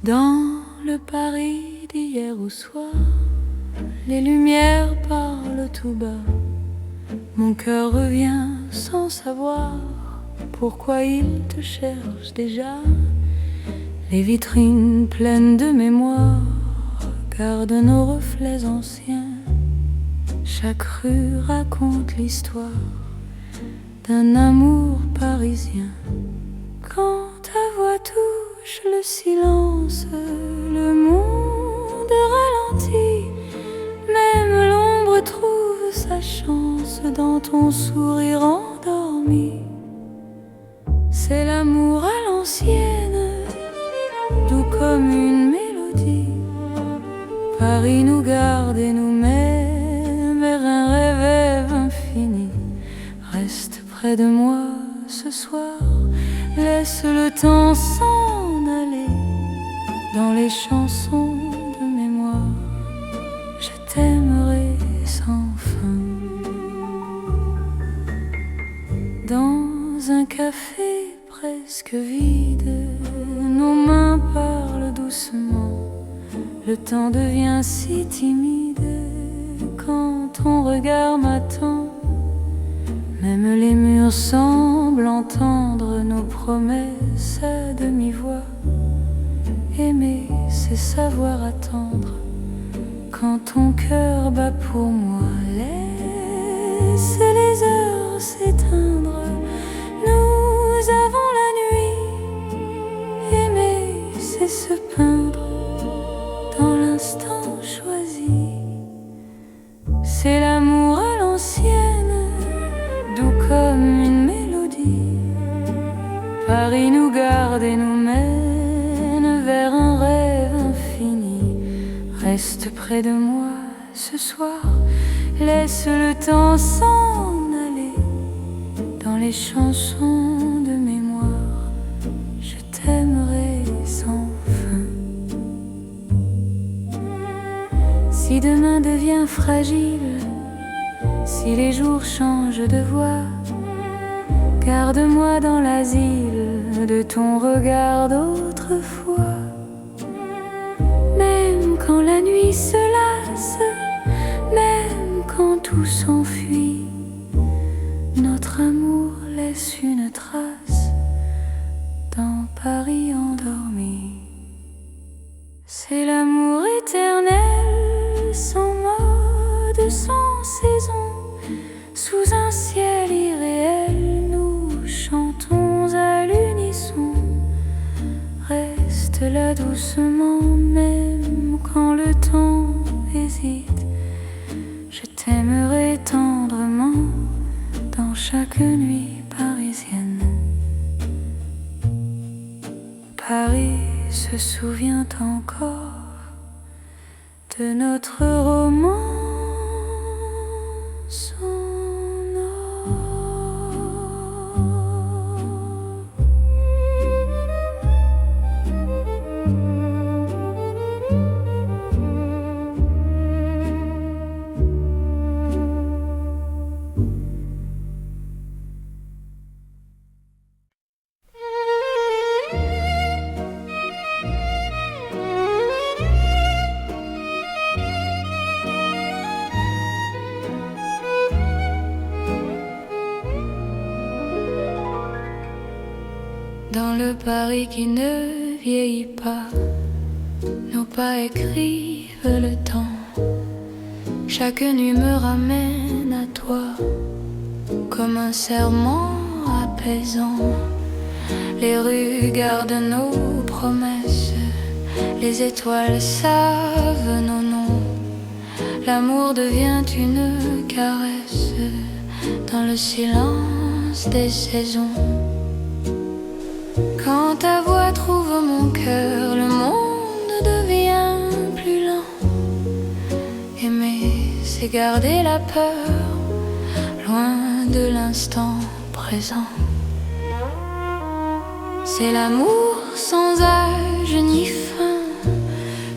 Dans le Paris d'hier au soir, les lumières parlent tout bas. Mon cœur revient sans savoir pourquoi il te cherche déjà. Les vitrines pleines de mémoire gardent nos reflets anciens. Chaque rue raconte l'histoire d'un amour parisien. Quand ta voix touche le silence, le monde ralentit. Même l'ombre trouve sa chance dans ton sourire endormi. C'est l'amour à l'ancienne, doux comme une mélodie. Paris nous garde et nous met vers un rêve infini. Reste près de moi ce soir, laisse le temps s'en aller. Dans les chansons de mémoire, je t'aimerai sans fin. Dans un café presque vide, nos mains parlent doucement. Le temps devient si timide quand ton regard m'attend. Même les murs semblent entendre nos promesses à demi-voix. Aimer, c'est savoir attendre quand ton cœur bat pour moi. Laisse les heures s'éteindre, nous avons la nuit. Aimer, c'est se peindre dans l'instant choisi. C'est l'amour à l'ancienne, doux comme une mélodie. Paris nous garde et nous mène vers un rêve infini. Reste près de moi ce soir, laisse le temps s'en aller. Dans les chansons de mémoire, je t'aimerai sans fin. Si demain devient fragile, si les jours changent de voix, garde-moi dans l'asile de ton regard d'autrefois. Même quand la nuit se lasse, même quand tout s'enfuit, notre amour laisse une trace dans Paris endormi. C'est l'amour éternel, sans mode, sans saison. Sous un ciel irréel, nous chantons à l'unisson. Reste là doucement, même quand le temps hésite. Je t'aimerai tendrement dans chaque nuit parisienne. Paris se souvient encore de notre romance. Dans le Paris qui ne vieillit pas, nos pas écrivent le temps. Chaque nuit me ramène à toi, comme un serment apaisant. Les rues gardent nos promesses, les étoiles savent nos noms. L'amour devient une caresse dans le silence des saisons. Quand ta voix trouve mon cœur, le monde devient plus lent. Aimer, c'est garder la peur, loin de l'instant présent. C'est l'amour sans âge ni fin,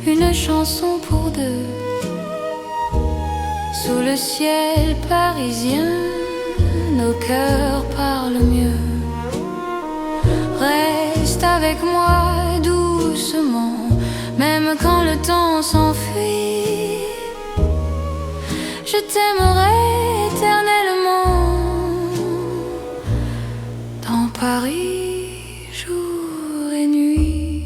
une chanson pour deux. Sous le ciel parisien, nos cœurs parlent mieux. Reste avec moi doucement, temps s'enfuit, je t'aimerai éternellement dans Paris, jour et nuit.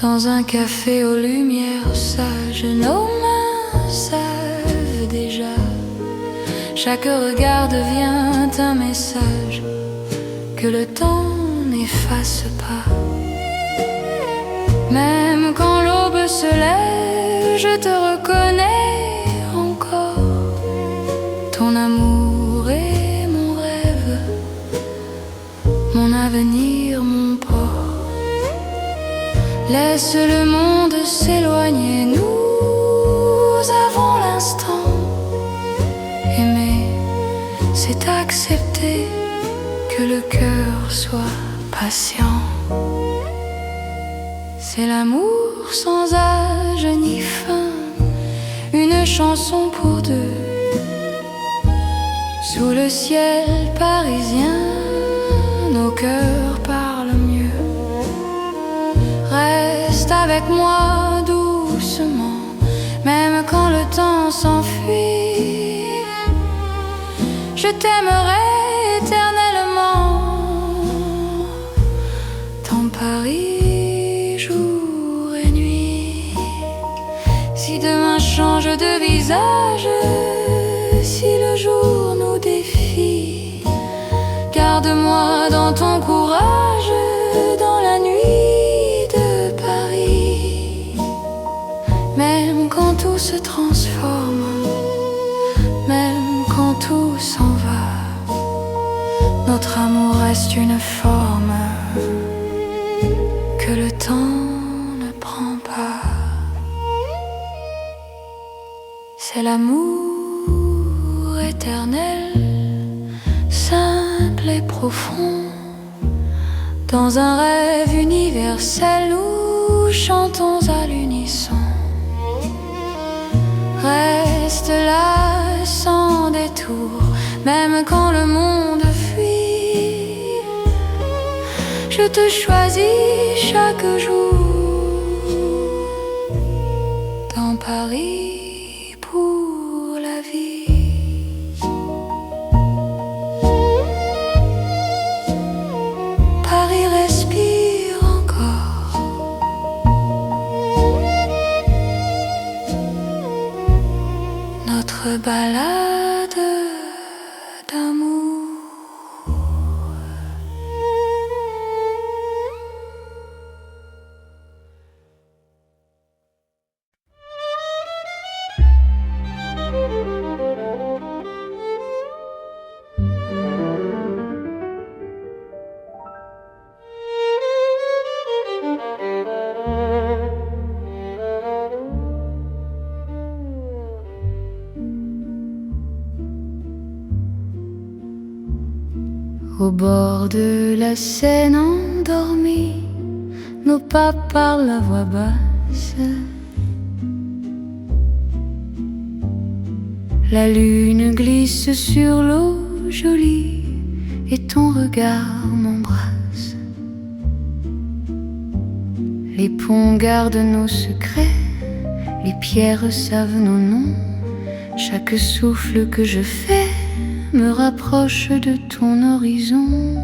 Dans un café aux lumières sages, nos mains savent déjà. Chaque regard devient un message que le temps n'efface pas. Même quand l'aube se lève, je te reconnais encore. Ton amour est mon rêve, mon avenir, mon port. Laisse le monde s'éloigner, nous avons l'instant. Aimer, c'est accepter que le cœur soit patient. C'est l'amour sans âge ni fin, une chanson pour deux. Sous le ciel parisien, nos cœurs parlent mieux. Reste avec moi doucement, même quand le temps s'enfuit. Je t'aimerai éternellement dans Paris, jour et nuit. Si demain change de visage, si le jour nous défie, garde-moi dans ton courage, dans la nuit de Paris. Même quand tout se transforme, même quand tout s'en va, notre amour reste une forme que le temps ne prend pas. C'est l'amour éternel, simple et profond. Dans un rêve universel, nous chantons à l'unisson. Reste là sans détour, même quand le monde fuit. Je te choisis chaque jour dans Paris pour la vie. Paris respire encore. Notre balade d'amour. Au bord de la Seine endormie, nos pas parlent à voix basse. La lune glisse sur l'eau jolie et ton regard m'embrasse. Les ponts gardent nos secrets, les pierres savent nos noms. Chaque souffle que je fais me rapproche de ton horizon.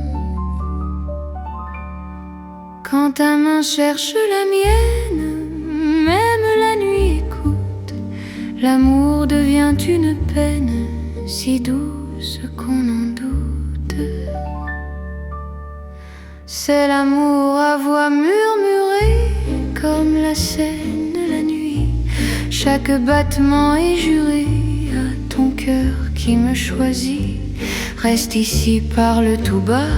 Quand ta main cherche la mienne, même la nuit écoute. L'amour devient une peine si douce qu'on en doute. C'est l'amour à voix murmurée, comme la Seine la nuit. Chaque battement est juré à ton cœur qui me choisit. Reste ici, parle tout bas,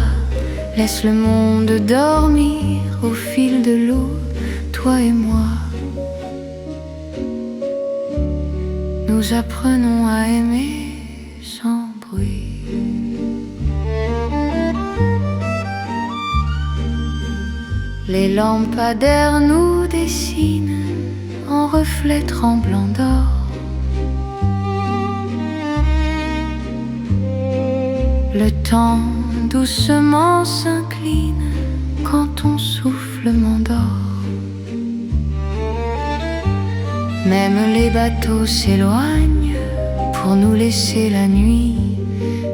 laisse le monde dormir au fil de l'eau, toi et moi. Nous apprenons à aimer sans bruit. Les lampadaires nous dessinent en reflets tremblants d'or. Le temps doucement s'incline quand ton souffle m'endort. Même les bateaux s'éloignent pour nous laisser la nuit.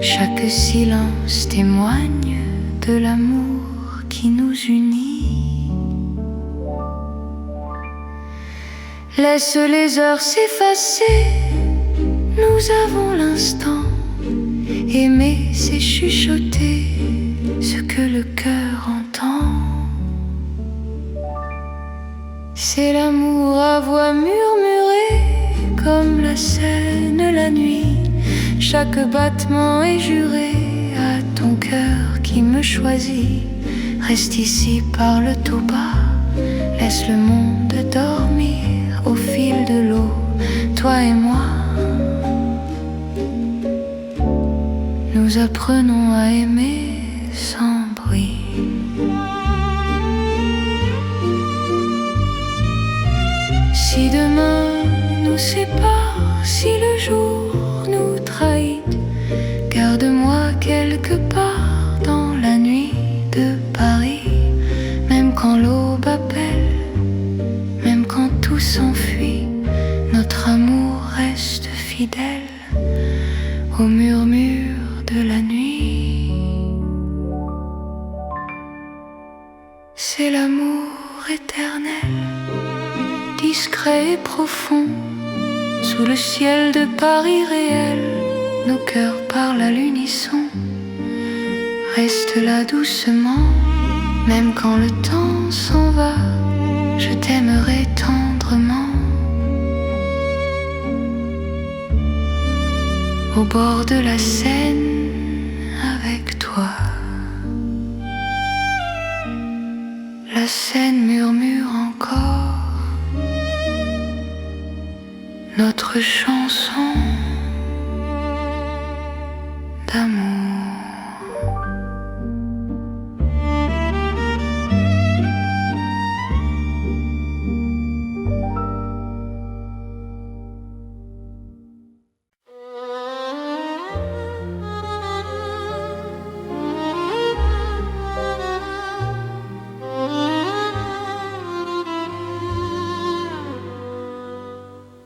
Chaque silence témoigne de l'amour qui nous unit. Laisse les heures s'effacer, nous avons l'instant. Aimer, c'est chuchoter ce que le cœur entend. C'est l'amour à voix murmurée, comme la Seine la nuit. Chaque battement est juré à ton cœur qui me choisit. Reste ici, parle tout bas, laisse le monde dormir au fil de l'eau, toi et moi. Nous apprenons à aimer sans bruit. Si demain nous sépare, si le jour nous trahit, garde-moi quelque part dans la nuit de Paris. Même quand l'aube appelle, même quand tout s'enfuit, notre amour reste fidèle au murmure de la nuit. C'est l'amour éternel, discret et profond. Sous le ciel de Paris réel, nos cœurs parlent à l'unisson. Reste là doucement, même quand le temps s'en va, je t'aimerai tendrement. Au bord de la Seine, avec toi. La Seine murmure encore notre chanson d'amour.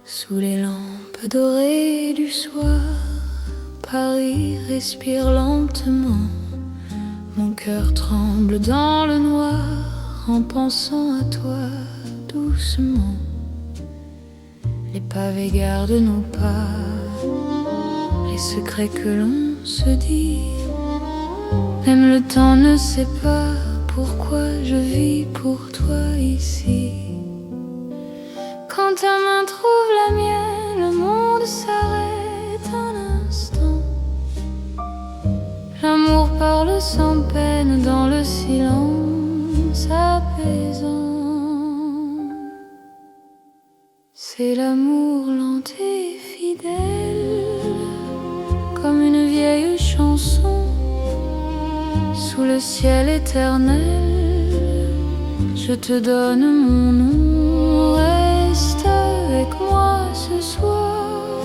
Sous les lampes dorées du soir, Paris respire lentement. Mon cœur tremble dans le noir en pensant à toi doucement. Les pavés gardent nos pas, les secrets que l'on se dit. Même le temps ne sait pas pourquoi je vis pour toi ici. Quand ta main trouve la mienne, le monde s'arrête un instant. L'amour parle sans peine dans le silence apaisant. C'est l'amour lent et fidèle, comme une vieille chanson. Sous le ciel éternel, je te donne mon nom. Reste avec moi ce soir,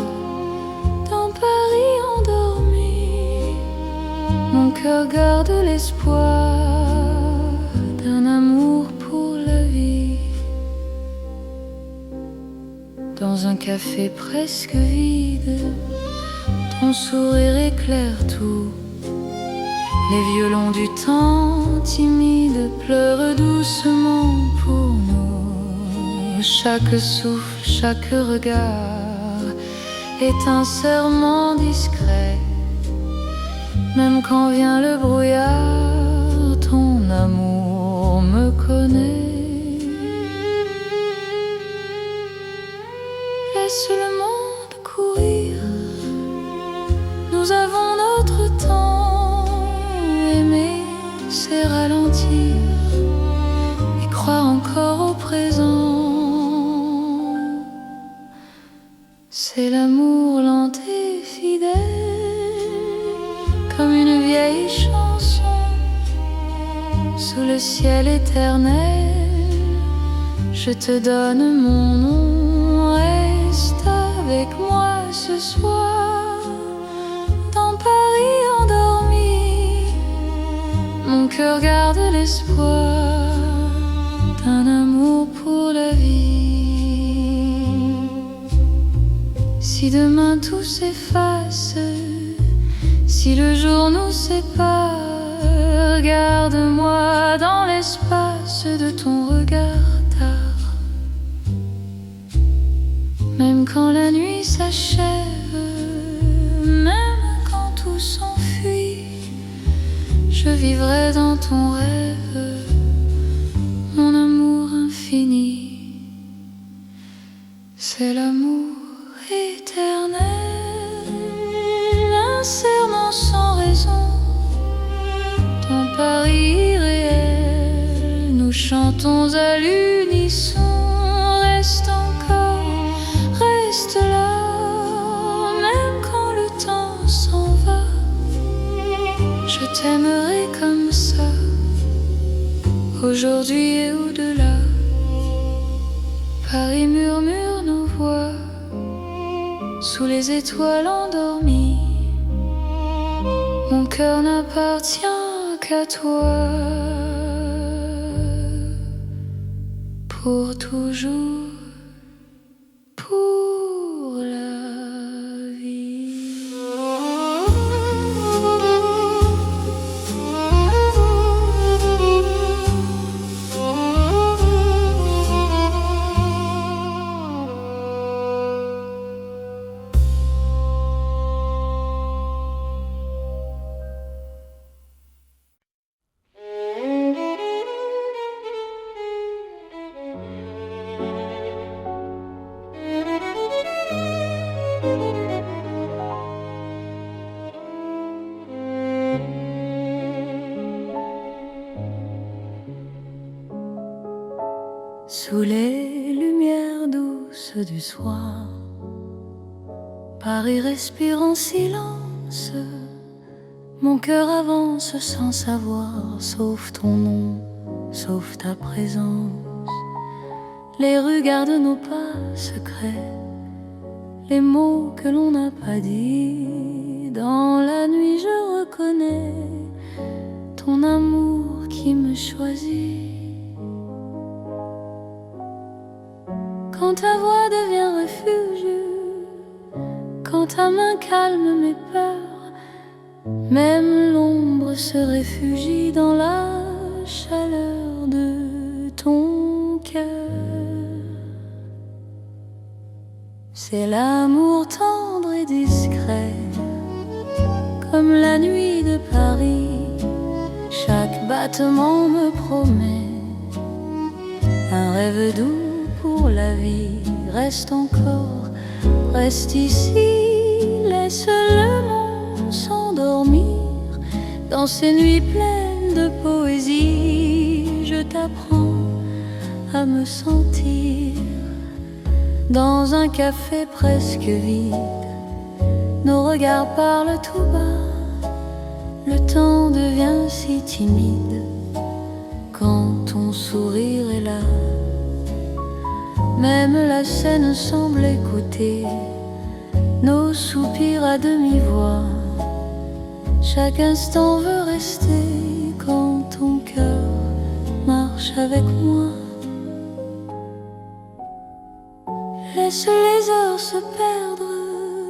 dans Paris endormi. Mon cœur garde l'espoir d'un amour pour la vie. Dans un café presque vide, ton sourire éclaire tout. Les violons du temps timide pleurent doucement pour nous. Chaque souffle, chaque regard est un serment discret. Même quand vient le brouillard, ton amour me connaît. Laisse le monde courir, nous avons notre temps. Aimer, c'est ralentir et croire encore au présent. C'est l'amour lent et fidèle, comme une vieille chanson. Sous le ciel éternel, je te donne mon nom. reste avec moi ce soir, dans Paris endormi. Mon cœur garde l'espoir d'un amour pour la vie. Si demain tout s'efface, si le jour nous sépare, garde-moi dans l'espace de ton regard tard. Même quand la nuit s'achève, même quand tout s'enfuit, je vivrai dans ton rêve, mon amour infini. C'est l'amour éternel, un serment sans raison, dans Paris irréel, nous chantons à l'unisson. Reste encore, reste là, même quand le temps s'en va. Je t'aimerai comme ça, aujourd'hui et au-delà. Paris murmure nos voix sous les étoiles endormies. Mon cœur n'appartient qu'à toi, pour toujours, pour la vie. Sous les lumières douces du soir, Paris respire en silence. Mon cœur avance sans savoir, sauf ton nom, sauf ta présence. Les rues gardent nos pas secrets, les mots que l'on n'a pas dit. Dans la nuit je reconnais ton amour qui me choisit. Quand ta voix devient refuge, quand ta main calme mes peurs, même l'ombre se réfugie dans la chaleur de ton cœur. C'est l'amour tendre et discret, comme la nuit de Paris. Chaque battement me promet un rêve doux pour la vie. Reste encore, reste ici, laisse le monde s'endormir dans ces nuits pleines de poésie. Je t'apprends à me sentir dans un café presque vide. Nos regards parlent tout bas, le temps devient si timide quand ton sourire est là. Même la scène semble écouter nos soupirs à demi-voix. Chaque instant veut rester quand ton cœur marche avec moi. Laisse les heures se perdre,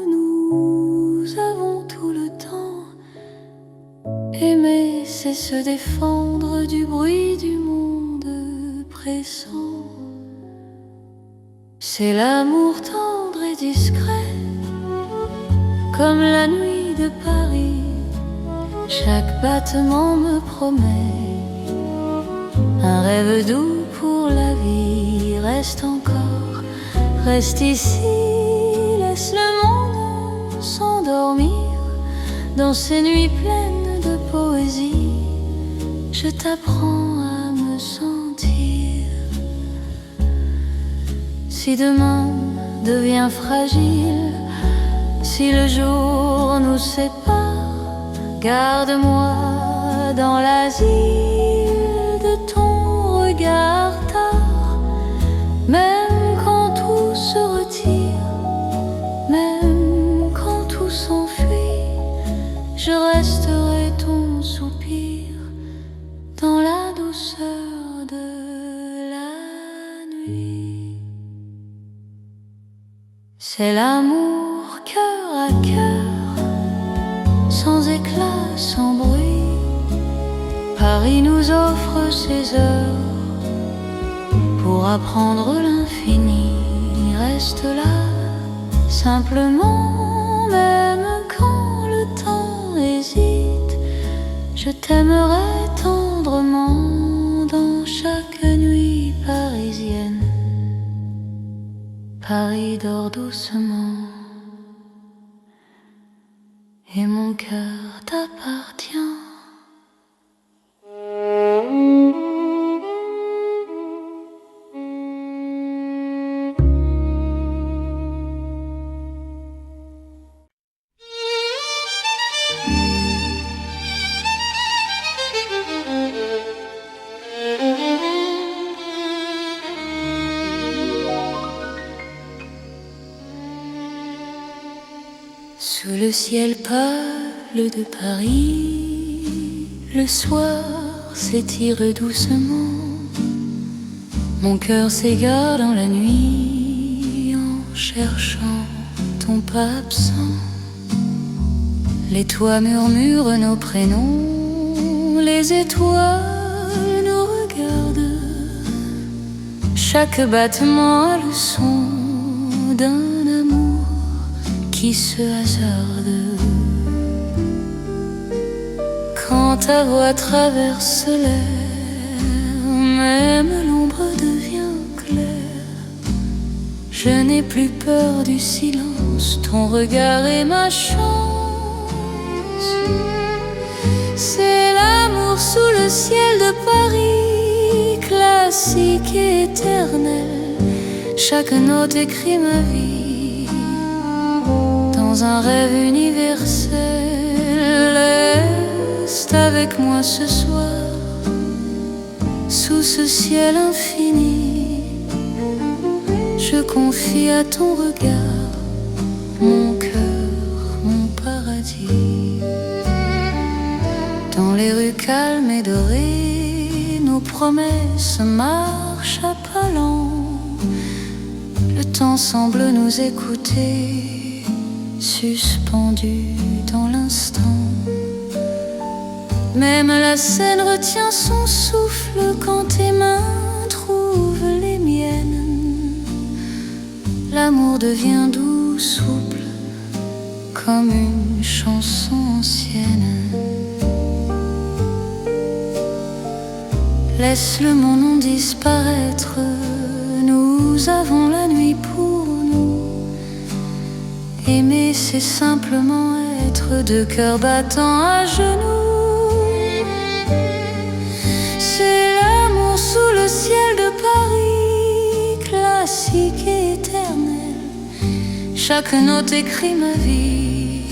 nous avons tout le temps. Aimer, c'est se défendre du bruit du monde pressant. C'est l'amour tendre et discret, comme la nuit de Paris. Chaque battement me promet un rêve doux pour la vie. Reste encore, reste ici, laisse le monde s'endormir dans ces nuits pleines de poésie. Je t'apprends à me sentir. Si demain devient fragile, si le jour nous sépare, garde-moi dans l'asile de ton regard tard. Même quand tout se retire, C'est l'amour cœur à cœur, sans éclat, sans bruit. Paris nous offre ses heures pour apprendre l'infini. Reste là, simplement, même quand le temps hésite. Je t'aimerai tendrement dans chaque nuit parisienne. Paris dort doucement et mon cœur t'appartient. Sous le ciel pâle de Paris, le soir s'étire doucement. Mon cœur s'égare dans la nuit en cherchant ton pas absent. Les toits murmurent nos prénoms, les étoiles nous regardent. Chaque battement a le son d'un amour qui se hasarde. Quand ta voix traverse l'air, même l'ombre devient claire. Je n'ai plus peur du silence, ton regard est ma chance. C'est l'amour sous le ciel de Paris, classique et éternel. Chaque note écrit ma vie dans un rêve universel. Reste avec moi ce soir, sous ce ciel infini. Je confie à ton regard mon cœur, mon paradis. Dans les rues calmes et dorées, nos promesses marchent à pas lents. Le temps semble nous écouter, suspendu dans l'instant. Même la scène retient son souffle quand tes mains trouvent les miennes. L'amour devient doux, souple, comme une chanson ancienne. Laisse le monde disparaître, nous avons la nuit pour nous. Aimer, c'est simplement être deux cœurs battants à genoux. C'est l'amour sous le ciel de Paris, classique et éternel. Chaque note écrit ma vie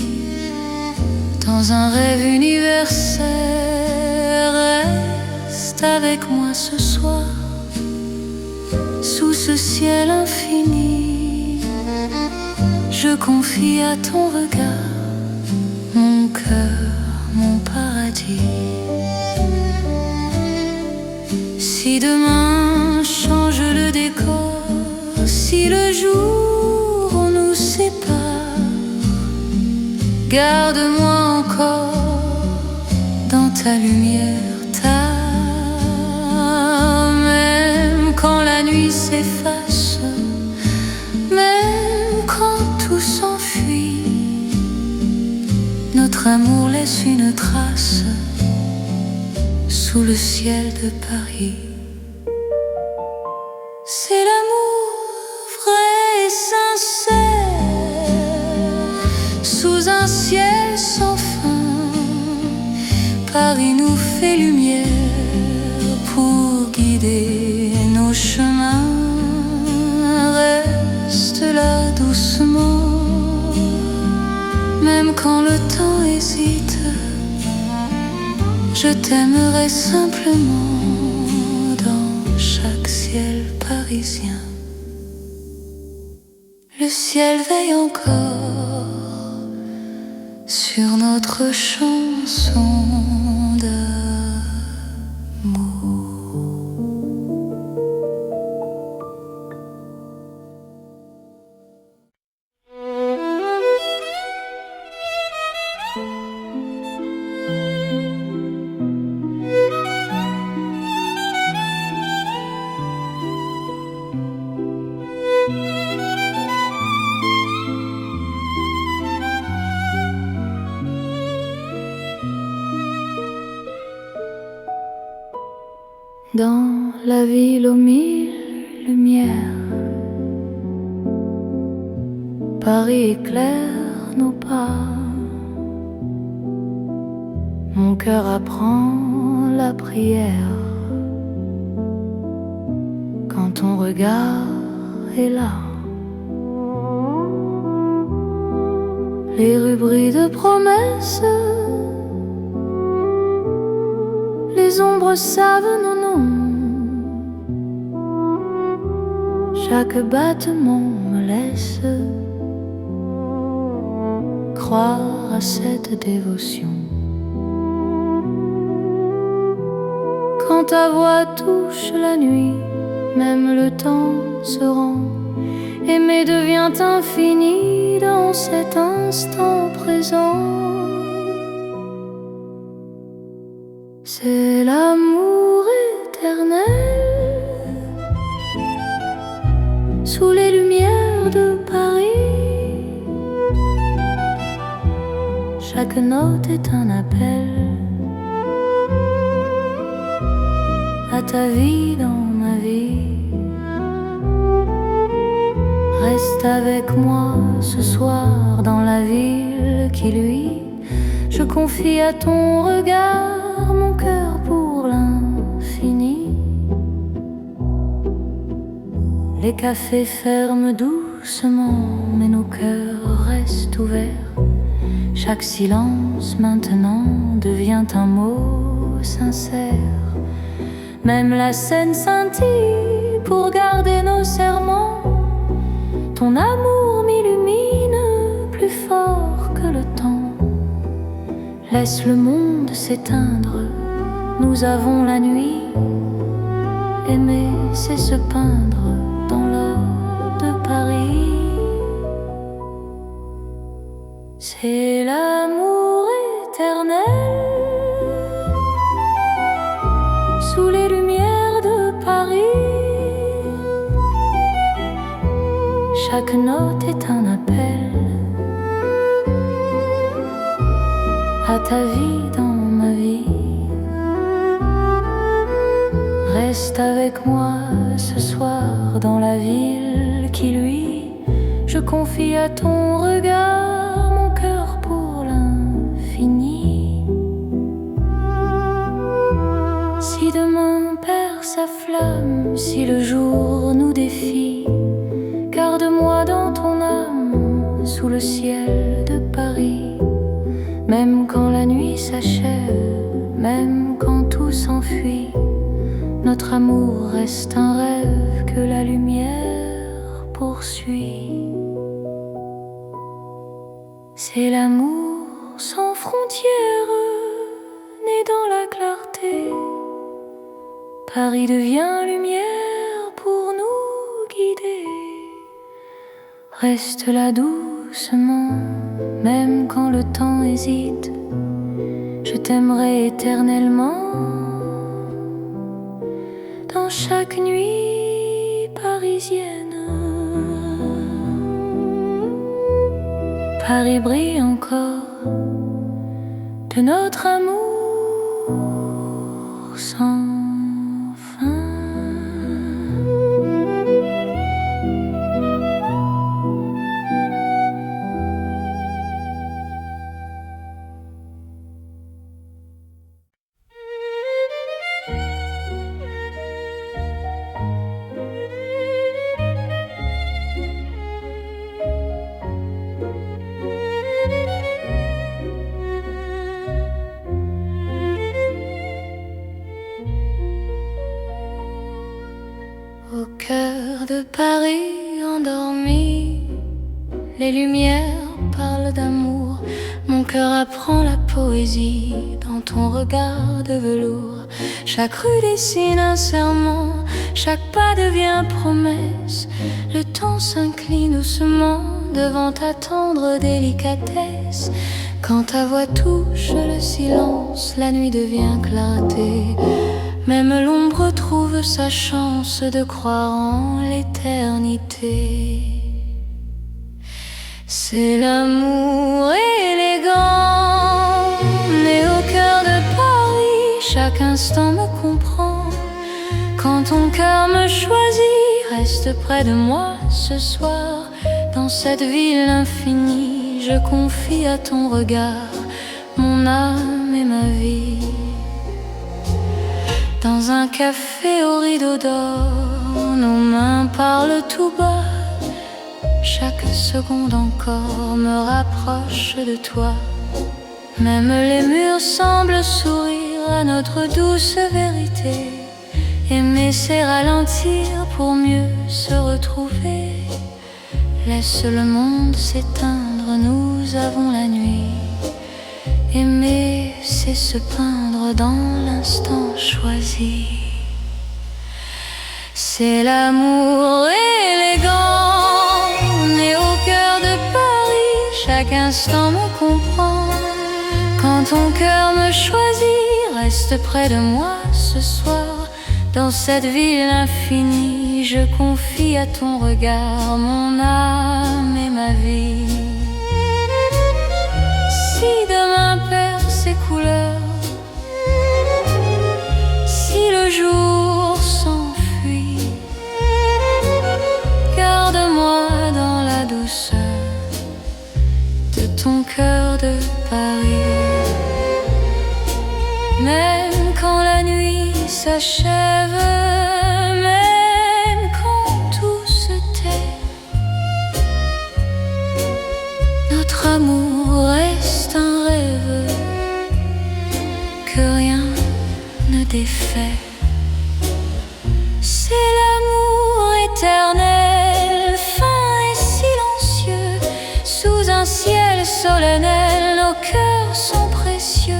dans un rêve universel. Reste avec moi ce soir, sous ce ciel infini. Je confie à ton regard mon cœur, mon paradis. Si demain change le décor, si le jour nous sépare, garde-moi encore dans ta lumière. Même quand la nuit s'efface, même quand tout s'enfuit, notre amour laisse une trace sous le ciel de Paris. C'est l'amour vrai et sincère, sous un ciel sans fin. Paris nous fait lumière pour guider nos chemins. Reste là doucement, même quand le temps hésite. Je t'aimerai simplement dans chaque ciel parisien. Le ciel veille encore sur notre chanson. dans la ville aux mille lumières. Paris éclaire nos pas, mon cœur apprend la prière. Quand ton regard est là, les rues brillent de promesses, les ombres savent nos noms. Chaque battement me laisse croire à cette dévotion. Quand ta voix touche la nuit, même le temps se rend. Aimer devient infini dans cet instant présent. C'est l'amour éternel sous les lumières de Paris. Chaque note est un appel à ta vie dans ma vie. Reste avec moi ce soir dans la ville qui luit. Je confie à ton regard mon cœur pour l'infini. Les cafés ferment doucement, mais nos cœurs restent ouverts. Chaque silence maintenant devient un mot sincère. Même la scène scintille pour garder nos serments. Ton amour m'illumine plus fort que le temps. Laisse le monde s'éteindre, nous avons la nuit. Aimer, c'est se peindre dans l'or de Paris. C'est l'amour éternel sous les lumières de Paris. Chaque note est un appel à ta vie dans ma vie. Reste avec moi ce soir dans la ville qui luit. Je confie à ton regard mon cœur pour l'infini. Si demain perd sa flamme, si le jour nous défie, garde-moi dans ton âme sous le ciel de Paris. Même quand la nuit s'achève, même quand tout s'enfuit, notre amour reste un rêve que la lumière poursuit. C'est l'amour sans frontières, né dans la clarté. Paris devient lumière pour nous guider. Reste là doucement, même quand le temps hésite. Je t'aimerai éternellement. Dans chaque nuit parisienne, Paris brille encore de notre amour sans fin. Au cœur de Paris endormi, les lumières parlent d'amour. Mon cœur apprend la poésie dans ton regard de velours. Chaque rue dessine un serment, chaque pas devient promesse. Le temps s'incline doucement devant ta tendre délicatesse. Quand ta voix touche le silence, la nuit devient clarté. Même l'ombre trouve sa chance de croire en l'éternité. C'est l'amour élégant, né au cœur de Paris. Chaque instant me comprend, ton cœur me choisit, reste près de moi ce soir. Dans cette ville infinie, je confie à ton regard mon âme et ma vie. Dans un café au rideau d'or, nos mains parlent tout bas. Chaque seconde encore me rapproche de toi. Même les murs semblent sourire à notre douce vérité. Aimer c'est ralentir pour mieux se retrouver. Laisse le monde s'éteindre, nous avons la nuit. Aimer c'est se peindre dans l'instant choisi. C'est l'amour élégant, né au cœur de Paris. Chaque instant me comprend. Quand ton cœur me choisit, reste près de moi ce soir. Dans cette ville infinie, je confie à ton regard mon âme et ma vie. Si demain perd ses couleurs, si le jour s'enfuit, garde-moi dans la douceur de ton cœur de Paris. Même quand la nuit s'achève, même quand tout se tait, notre amour reste un rêve que rien ne défait. C'est l'amour éternel, fin et silencieux. Sous un ciel solennel, nos cœurs sont précieux.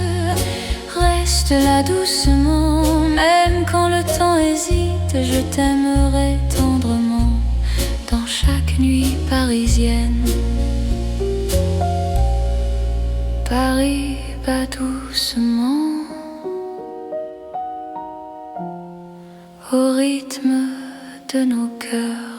Reste là doucement, même quand le temps hésite, je t'aimerai tendrement dans chaque nuit parisienne. Paris bat doucement au rythme de nos cœurs.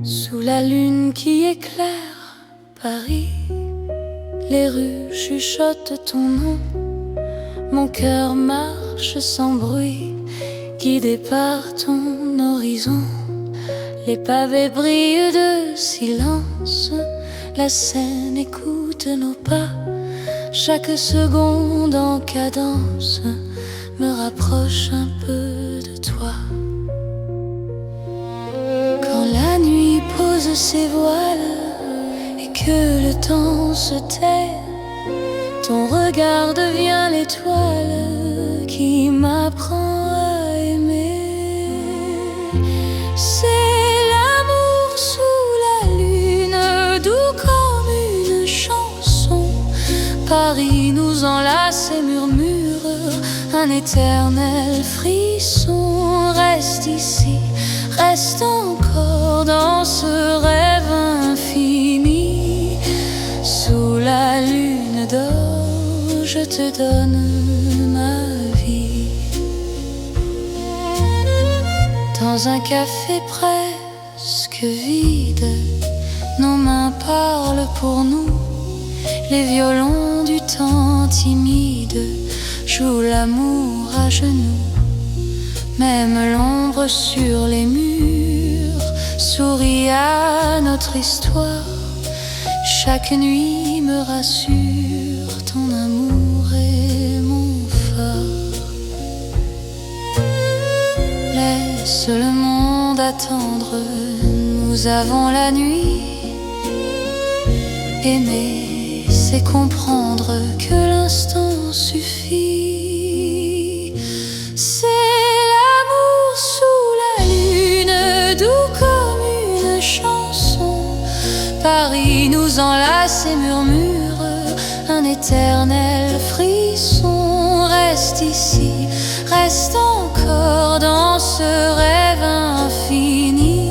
Sous la lune qui éclaire Paris, les rues chuchotent ton nom. Mon cœur marche sans bruit, guidé par ton horizon. Les pavés brillent de silence, la Seine écoute nos pas. Chaque seconde en cadence me rapproche un peu de toi. Quand la nuit pose ses voiles et que le temps se tait, ton regard devient l'étoile qui m'apprend à aimer. C'est l'amour sous la lune, doux comme une chanson. Paris nous enlace et murmure un éternel frisson. Reste ici, reste encore dans ce rêve infini. Sous la lune d'or, je te donne ma vie. Dans un café presque vide, nos mains parlent pour nous. Les violons du temps timide jouent l'amour à genoux. Même l'ombre sur les murs sourit à notre histoire. Chaque nuit me rassure, ton amour est mon phare. Laisse le monde attendre, nous avons la nuit. Aimer, c'est comprendre que l'instant suffit. C'est l'amour sous la lune, doux comme une chanson. Paris nous enlace et murmure un éternel frisson. Reste ici, reste encore dans ce rêve infini.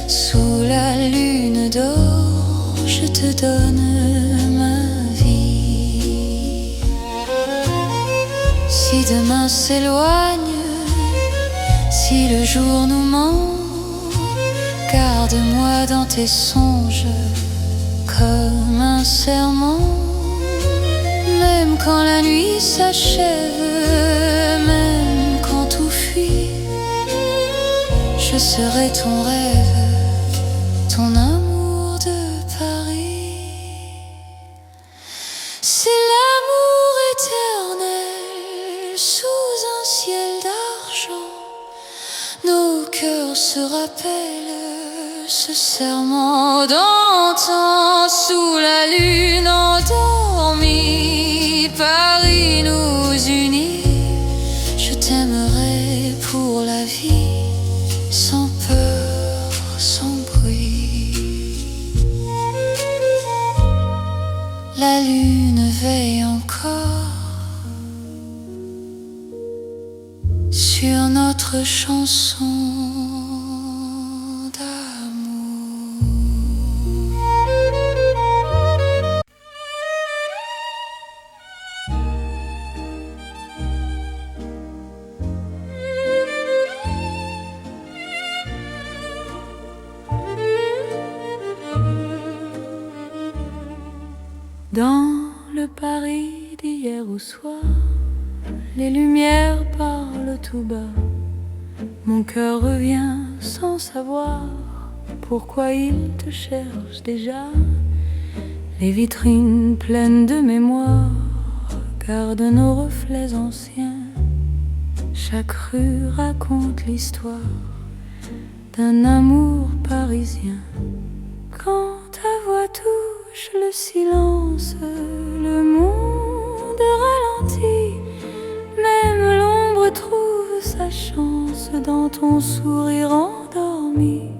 Sous la lune d'or, je te donne ma demain s'éloigne, si le jour nous ment, garde-moi dans tes songes comme un serment. Même quand la nuit s'achève, même quand tout fuit, je serai ton rêve, ton amour de Paris. C'est l'amour éternel sous un ciel d'argent. Nos cœurs se rappellent ce serment d'antan. Sous la lune endormie, Paris nous unit. Je t'aimerai pour la vie, sans peur, sans bruit. La lune veille encore sur notre chanson d'amour. Dans le Paris d'hier au soir, les lumières parlent tout bas. Mon cœur revient sans savoir pourquoi il te cherche déjà. Les vitrines pleines de mémoire gardent nos reflets anciens. Chaque rue raconte l'histoire d'un amour parisien. Quand ta voix touche le silence, le monde ralentit. Même l'ombre trouve sa chance dans ton sourire endormi.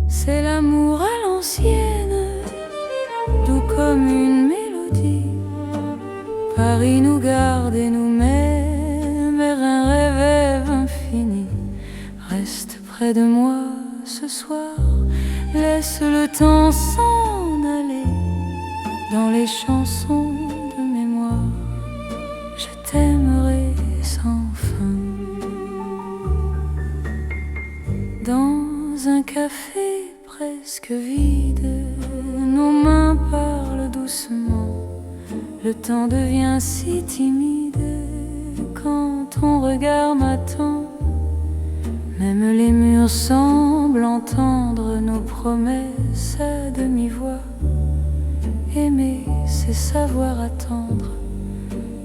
C'est l'amour à l'ancienne, doux comme une mélodie. Paris nous garde et nous met vers un rêve infini. Reste près de moi ce soir, laisse le temps s'en aller dans les chansons de mémoire. Je t'aimerai sans fin. Dans un café presque vide, nos mains parlent doucement. Le temps devient si timide quand ton regard m'attend. Même les murs semblent entendre nos promesses à demi-voix. Aimer, c'est savoir attendre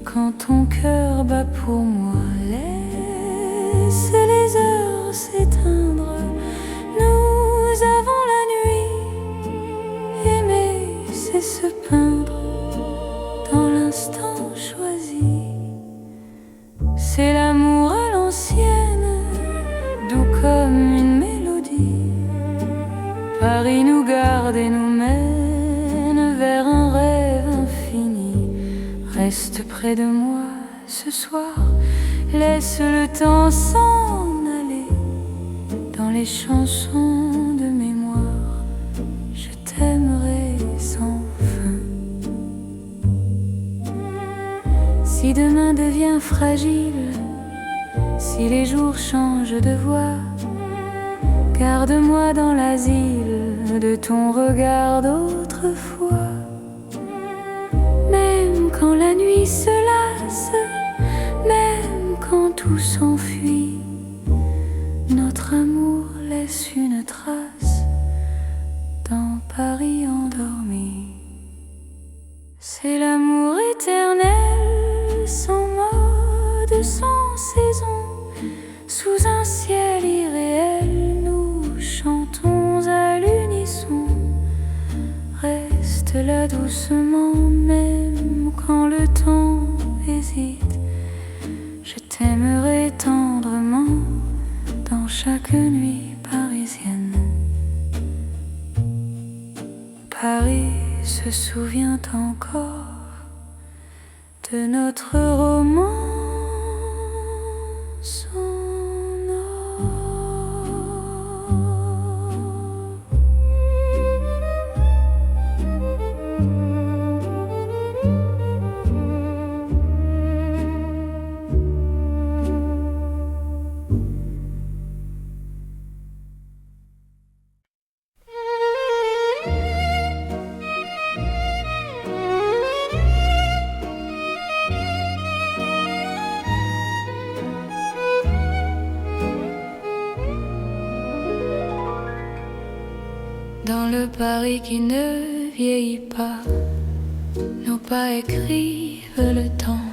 quand ton cœur bat pour moi. Laisse les heures s'éteindre, nous avons la nuit. Aimer, c'est se peindre dans l'instant choisi. C'est l'amour à l'ancienne, doux comme une mélodie. Paris nous garde et nous mène vers un rêve infini. Reste près de moi ce soir, laisse le temps s'en aller dans les chansons de mémoire. Je t'aimerai sans fin. Si demain devient fragile, si les jours changent de voix, garde-moi dans l'asile de ton regard d'autrefois. Même quand la nuit se lasse, même quand tout s'enfuit, notre amour laisse une trace dans Paris endormi. C'est l'amour éternel, sans mode, sans saison. Sous un ciel irréel, nous chantons à l'unisson. Reste là doucement, même quand le temps hésite. Je t'aimerai tendrement dans chaque nuit parisienne. Paris se souvient encore de notre romance en or. Paris qui ne vieillit pas. Nos pas écrivent le temps.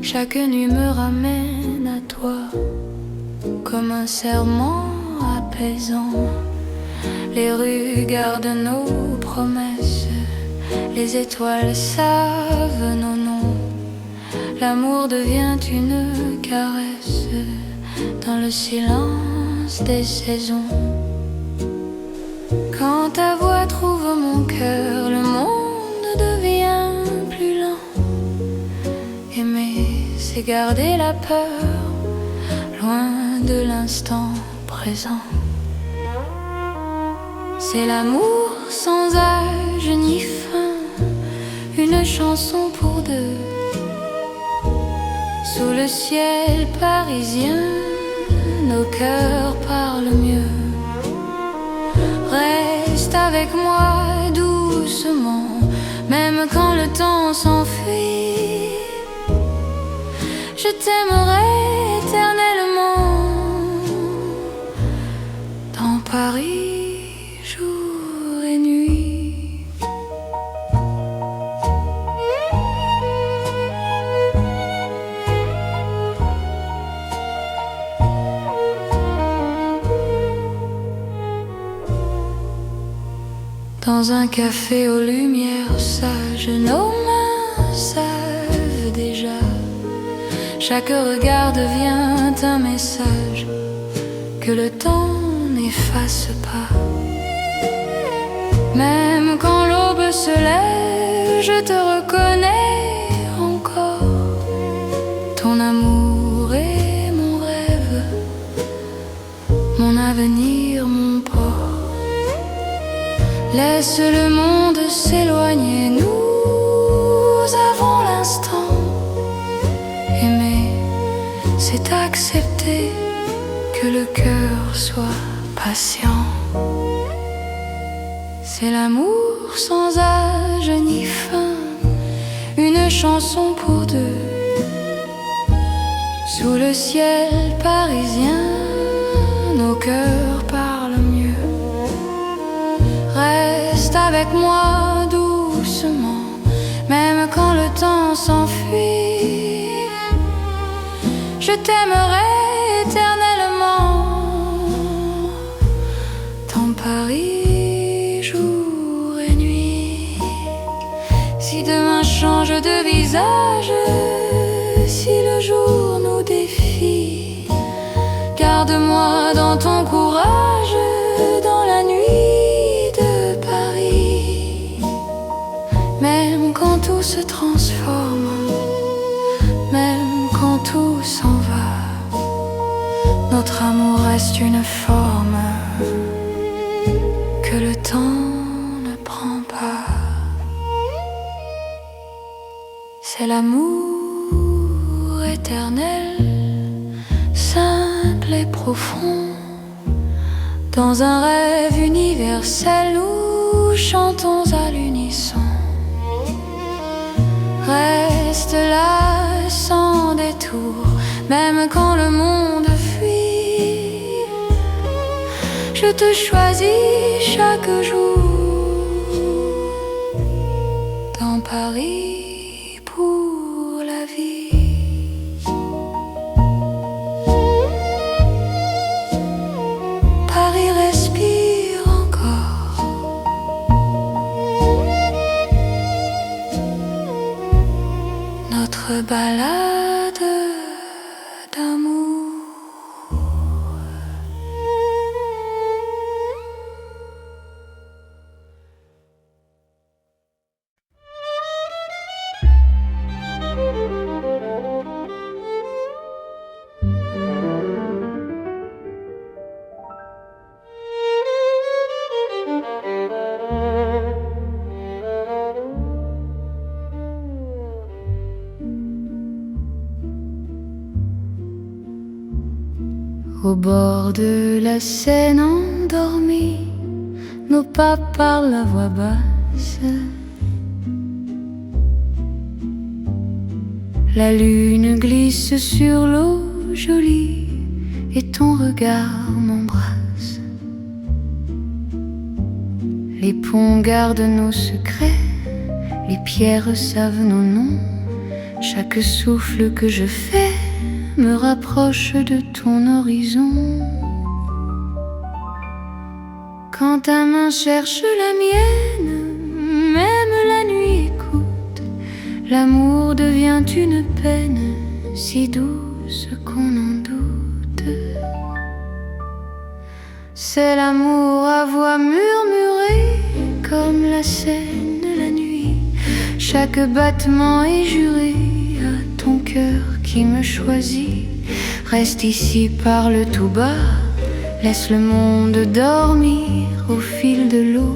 Chaque nuit me ramène à toi, comme un serment apaisant. Les rues gardent nos promesses, les étoiles savent nos noms. L'amour devient une caresse dans le silence des saisons. Quand ta voix trouve mon cœur, le monde devient plus lent. Aimer, c'est garder la peur, loin de l'instant présent. C'est l'amour sans âge ni fin, une chanson pour deux. Sous le ciel parisien, nos cœurs parlent mieux. Reste avec moi doucement, même quand le temps s'enfuit. Je t'aimerai éternellement dans Paris, jour et nuit. Dans un café aux lumières sages, nos mains savent déjà. Chaque regard devient un message que le temps n'efface pas. Même quand l'aube se lève, je te reconnais encore. Ton amour est mon rêve, mon avenir, mon port. Laisse le monde s'éloigner, nous avons l'instant. Aimer, c'est accepter que le cœur soit patient. C'est l'amour sans âge ni fin, une chanson pour deux. Sous le ciel parisien, nos cœurs parlent mieux. Reste avec moi doucement, même quand le temps s'enfuit. Je t'aimerai éternellement dans Paris, jour et nuit. Si demain change de visage, si le jour nous défie, garde-moi dans ton courage, dans la nuit de Paris. Même quand tout se transforme, même quand tout s'en va, notre amour reste une forme que le temps ne prend pas. C'est l'amour éternel, simple et profond. Dans un rêve universel, nous chantons à l'unisson. Reste là sans détour, même quand le monde fuit. Je te choisis chaque jour dans Paris pour la vie. Paris respire encore. Notre balade d'amour. Au bord de la Seine endormis, nos pas parlent à voix basse. La lune glisse sur l'eau jolie et ton regard m'embrasse. Les ponts gardent nos secrets, les pierres savent nos noms. Chaque souffle que je fais me rapproche de ton horizon. Quand ta main cherche la mienne, même la nuit écoute. L'amour devient une peine si douce qu'on en doute. C'est l'amour à voix murmurée comme la Seine la nuit. Chaque battement est juré à ton cœur qui me choisit. Reste ici, parle tout bas, laisse le monde dormir au fil de l'eau,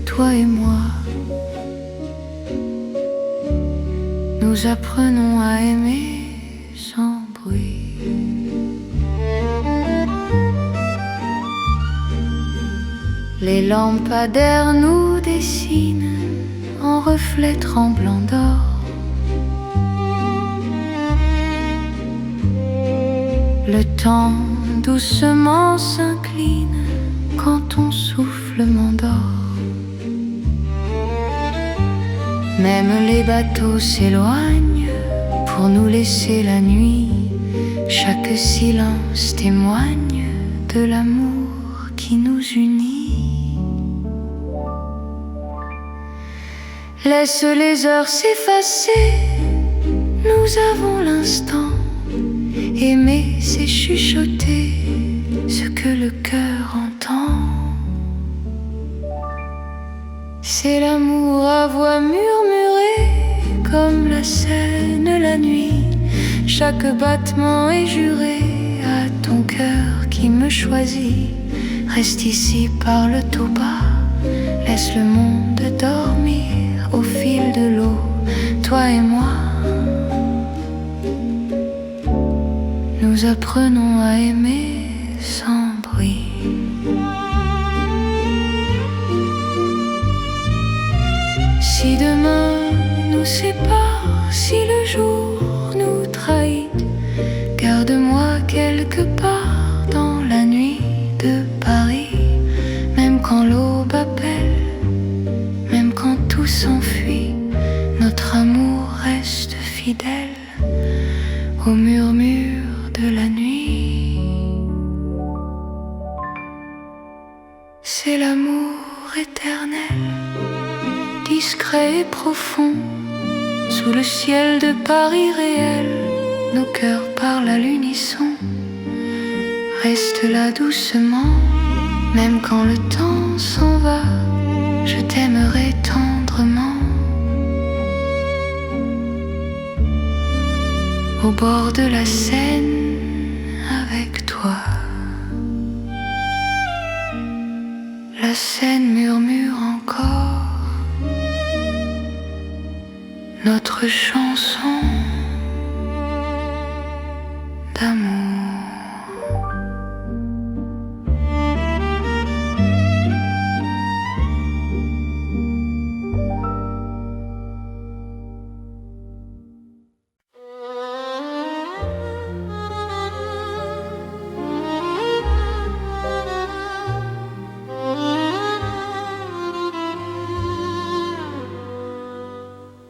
toi et moi. Nous apprenons à aimer sans bruit. Les lampadaires nous dessinent en reflets tremblants d'or. Le temps doucement s'incline quand ton souffle m'endort. Même les bateaux s'éloignent pour nous laisser la nuit. Chaque silence témoigne de l'amour qui nous unit. Laisse les heures s'effacer, nous avons l'instant. Aimer, c'est chuchoter ce que le cœur entend. C'est l'amour à voix murmurée comme la Seine la nuit. Chaque battement est juré à ton cœur qui me choisit. Reste ici, parle tout bas, laisse le monde dormir au fil de l'eau, toi et moi. Nous apprenons à aimer sans bruit. Si demain nous sépare, si le jour nous trahit, garde-moi quelque part dans la nuit de Paris. Même quand l'aube appelle, même quand tout s'enfuit, notre amour reste fidèle au murmure de la nuit. C'est l'amour éternel, discret et profond. Sous le ciel de Paris réel, nos cœurs parlent à l'unisson. Reste là doucement, même quand le temps s'en va, je t'aimerai tendrement. Au bord de la Seine avec toi. La Seine murmure encore notre chanson d'amour.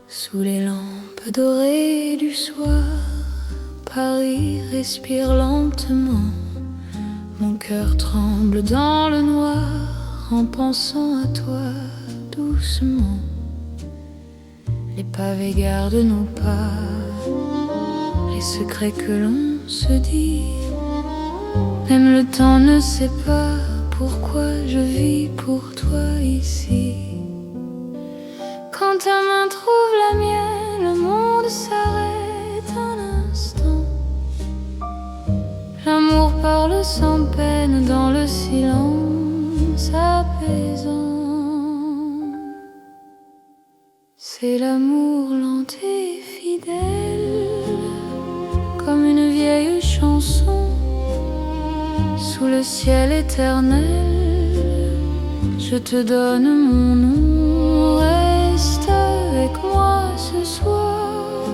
Sous les lampes dorées du soir, Paris respire lentement. Mon cœur tremble dans le noir en pensant à toi doucement. Les pavés gardent nos pas, les secrets que l'on se dit. Même le temps ne sait pas pourquoi je vis pour toi ici. Quand ta main trouve la mienne, le monde s'arrête un instant. L'amour parle sans peine dans le silence apaisant. C'est l'amour lent et fidèle, comme une vieille chanson. Sous le ciel éternel, je te donne mon nom. Reste avec moi ce soir,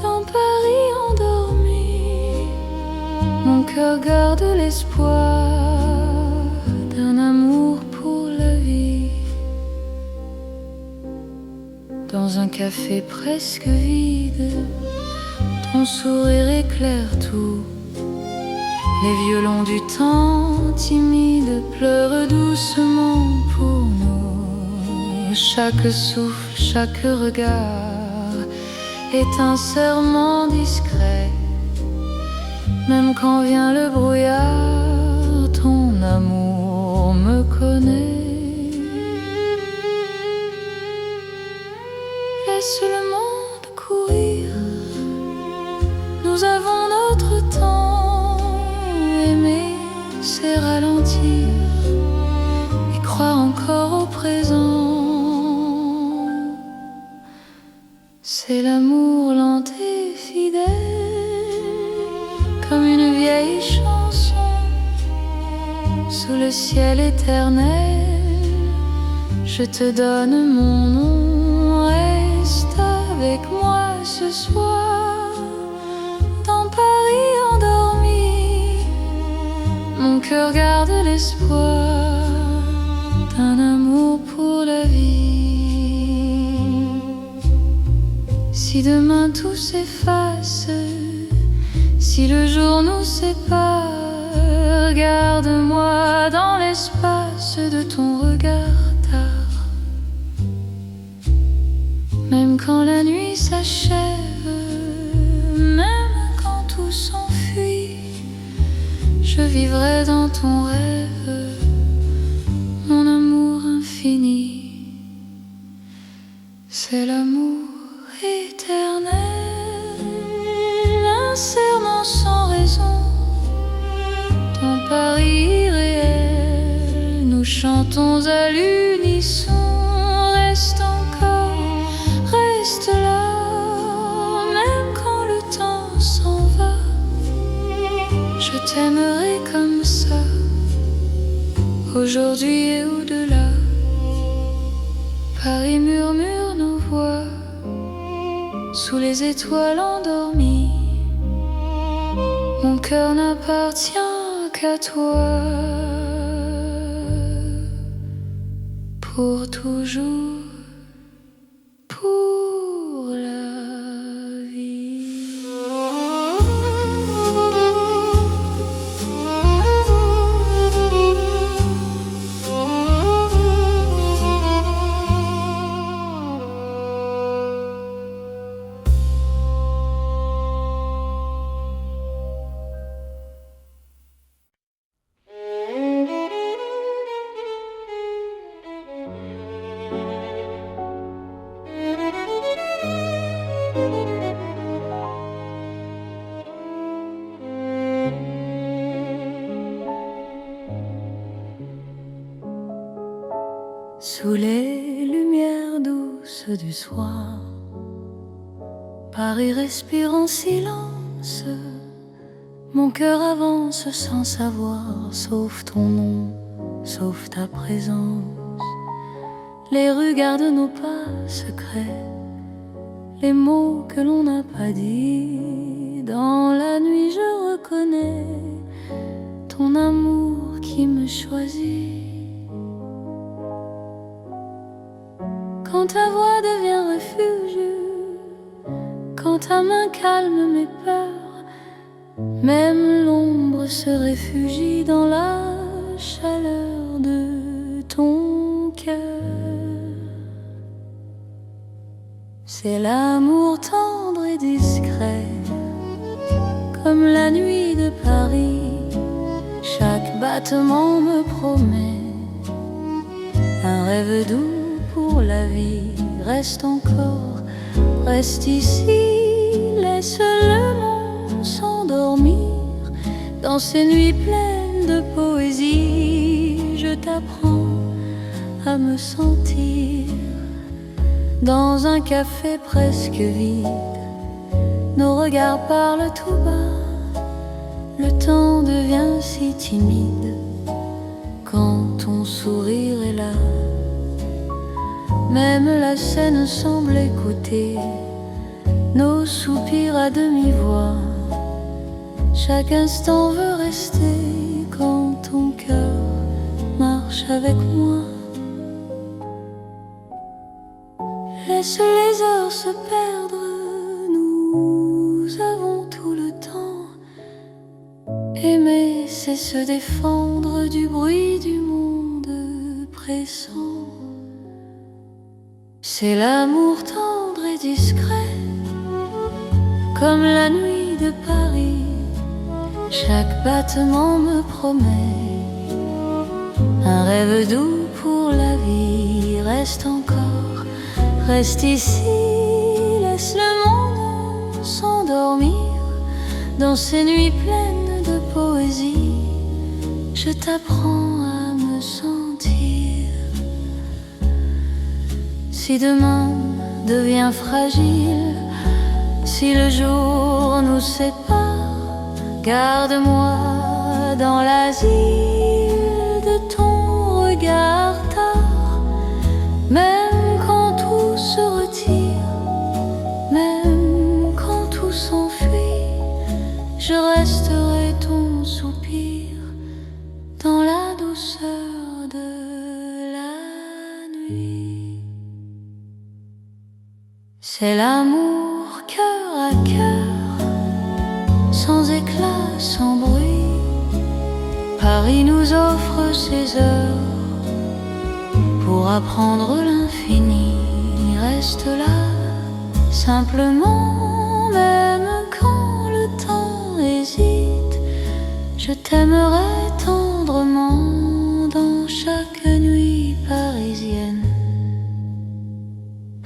dans Paris endormi. Mon cœur garde l'espoir d'un amour pour la vie. Dans un café presque vide, ton sourire éclaire tout. Les violons du temps timide pleurent doucement pour nous. Chaque souffle, chaque regard est un serment discret. Même quand vient le brouillard, ton amour me connaît. Laisse le monde courir, nous avons notre temps. Aimer, c'est ralentir et croire encore au présent. C'est l'amour lent et fidèle, comme une vieille chanson sous le ciel éternel. Je te donne mon nom, reste avec moi ce soir dans Paris endormi. Mon cœur garde l'espoir d'un amour pour la vie. Si demain tout s'efface, si le jour nous sépare, garde-moi dans l'espace de ton regard tard. Même quand la nuit s'achève, même quand tout s'enfuit, je vivrai dans ton rêve, mon amour infini. C'est l'amour éternel, un serment sans raison, ton Paris irréel. Nous chantons à l'unisson. Reste encore, reste là, même quand le temps s'en va. Je t'aimerai comme ça, aujourd'hui et au-delà. Paris murmure nos voix sous les étoiles endormies. Mon cœur n'appartient qu'à toi, pour toujours, pour la vie. Sous les lumières douces du soir, Paris respire en silence. Mon cœur avance sans savoir, sauf ton nom, sauf ta présence. Les rues gardent nos pas secrets, les mots que l'on n'a pas dit. Dans la nuit je reconnais ton amour qui me choisit. Quand ta voix devient refuge, quand ta main calme mes peurs, même l'ombre se réfugie dans la chaleur de ton cœur. C'est l'amour tendre et discret, comme la nuit de Paris. Chaque battement me promet un rêve doux pour la vie. Reste encore, reste ici, laisse le monde s'endormir dans ces nuits pleines de poésie. Je t'apprends à me sentir dans un café presque vide. Nos regards parlent tout bas, le temps devient si timide quand ton sourire est là. Même la scène semble écouter nos soupirs à demi-voix. Chaque instant veut rester quand ton cœur marche avec moi. laisse les heures se perdre, nous avons tout le temps. Aimer, c'est se défendre du bruit du monde pressant. C'est l'amour tendre et discret, comme la nuit de Paris. Chaque battement me promet un rêve doux pour la vie. Reste encore, reste ici, laisse le monde s'endormir dans ces nuits pleines de poésie. Je t'apprends à me sentir. Si demain devient fragile, si le jour nous sépare, garde-moi dans l'asile de ton regard tard. Même quand tout se retire, même quand tout s'enfuit, je resterai ton soupir dans la douceur de la nuit. C'est l'amour cœur à cœur, sans éclat, sans bruit. Paris nous offre ses heures pour apprendre l'infini. Reste là, simplement, même quand le temps hésite. Je t'aimerai tendrement dans chaque nuit parisienne.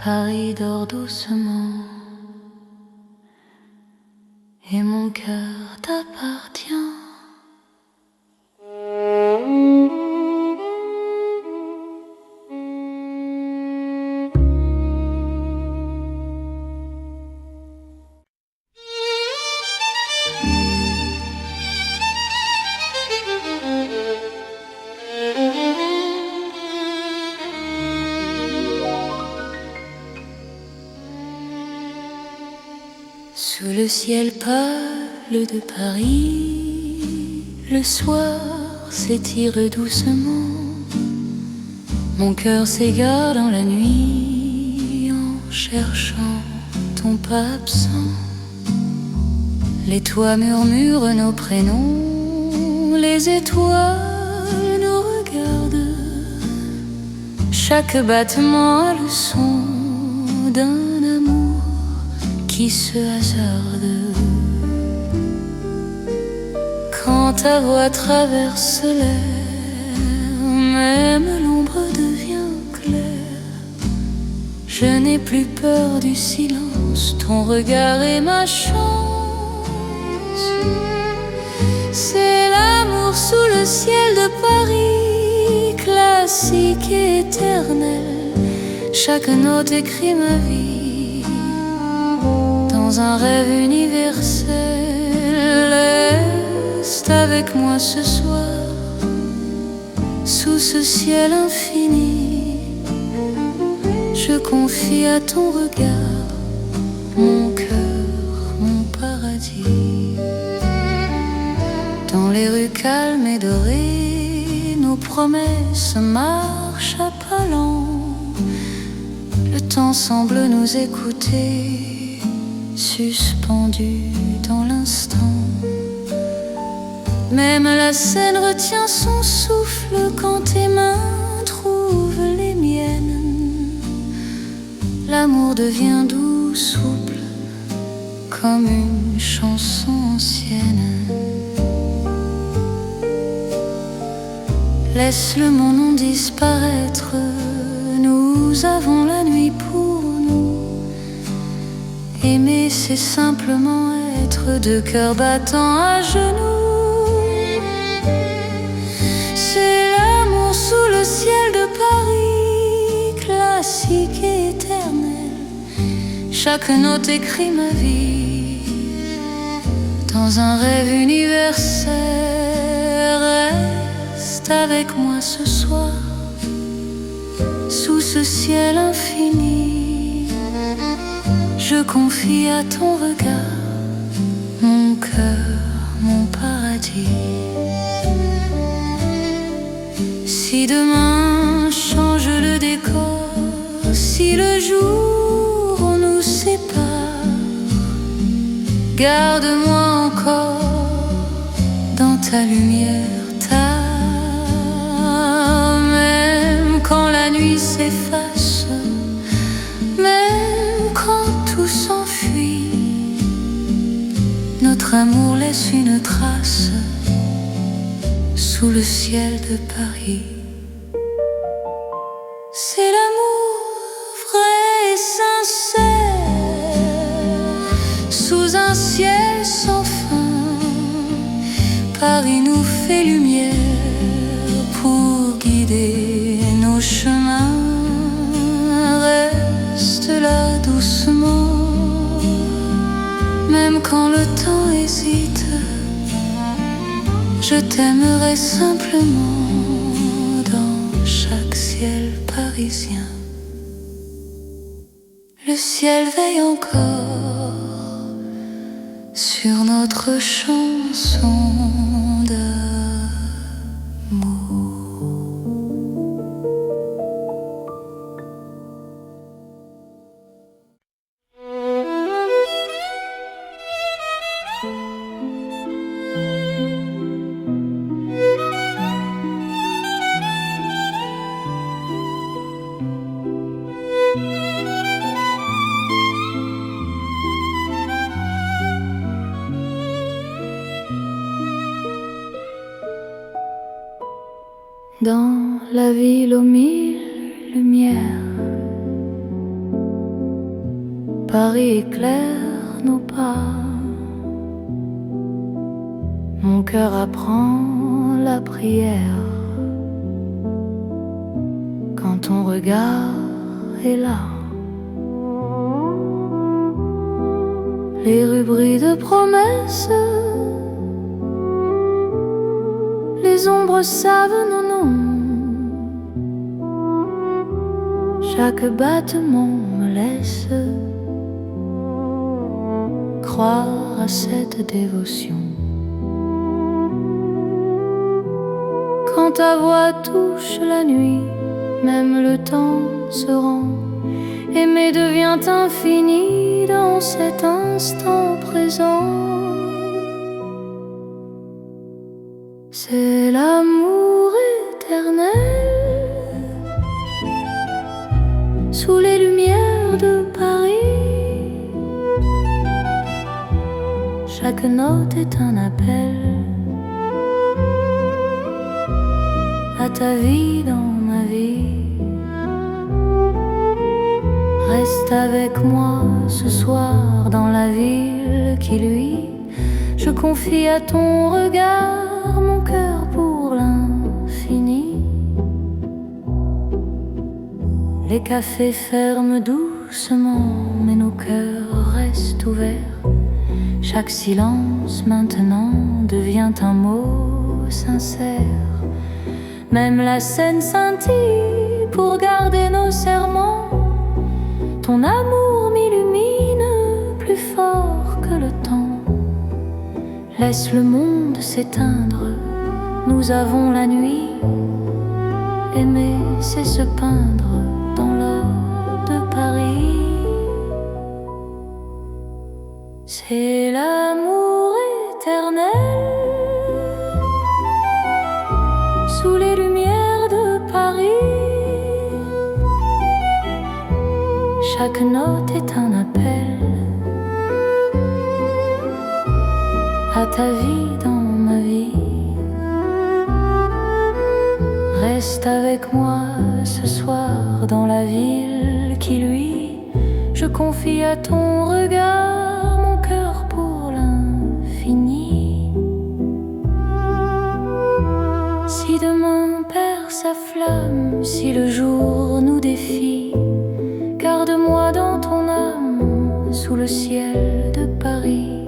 Paris dort doucement et mon cœur t'appartient. Sous le ciel pâle de Paris, le soir s'étire doucement. Mon cœur s'égare dans la nuit en cherchant ton pas absent. Les toits murmurent nos prénoms, les étoiles nous regardent. Chaque battement a le son d'un amour qui se hasarde. Quand ta voix traverse l'air, même l'ombre devient claire. Je n'ai plus peur du silence, ton regard est ma chance. C'est l'amour sous le ciel de Paris, classique et éternel. Chaque note écrit ma vie dans un rêve universel. Reste avec moi ce soir, sous ce ciel infini. Je confie à ton regard mon cœur, mon paradis. Dans les rues calmes et dorées, nos promesses marchent à pas lents. Le temps semble nous écouter, suspendu dans l'instant. Même la scène retient son souffle quand tes mains trouvent les miennes. L'amour devient doux, souple, comme une chanson ancienne. Laisse le mon disparaître, nous avons la nuit pour nous. Aimer, c'est simplement être deux cœurs battants à genoux. C'est l'amour sous le ciel de Paris, classique et éternel. Chaque note écrit ma vie dans un rêve universel. Reste avec moi ce soir, sous ce ciel infini. Je confie à ton regard mon cœur, mon paradis. Si demain change le décor, si le jour Garde-moi encore dans ta lumière, même quand la nuit s'efface, même quand tout s'enfuit, notre amour laisse une trace sous le ciel de Paris. C'est l'amour vrai et sincère sous un ciel sans fin. Paris nous fait lumière pour guider nos chemins. Reste là doucement, même quand le temps hésite. Je t'aimerai simplement dans chaque ciel parisien. Le ciel veille encore sur notre chanson d'amour. Dans la ville aux mille lumières, Paris éclaire nos pas. Mon cœur apprend la prière quand ton regard est là. Les rues brillent de promesses, les ombres savent nos noms. Chaque battement me laisse croire à cette dévotion. Quand ta voix touche la nuit, même le temps se rend. Aimer devient infini dans cet instant présent. C'est l'amour éternel sous les lumières de Paris. Chaque note est un appel à ta vie dans ma vie. Reste avec moi ce soir dans la ville qui luit. Je confie à ton regard mon cœur pour l'infini. Les cafés ferment doucement, mais nos cœurs restent ouverts. Chaque silence maintenant devient un mot sincère. Même la scène scintille pour garder nos serments. Ton amour m'illumine plus fort que le temps. Laisse le monde s'éteindre, nous avons la nuit. Aimer, c'est se peindre dans l'or de Paris. C'est l'amour éternel sous les lumières de Paris. Chaque note est un appel à ta vie dans ma vie. Reste avec moi ce soir dans la ville qui luit. Je confie à ton regard mon cœur pour l'infini. Si demain perd sa flamme, si le jour nous défie, garde-moi dans ton âme sous le ciel de Paris.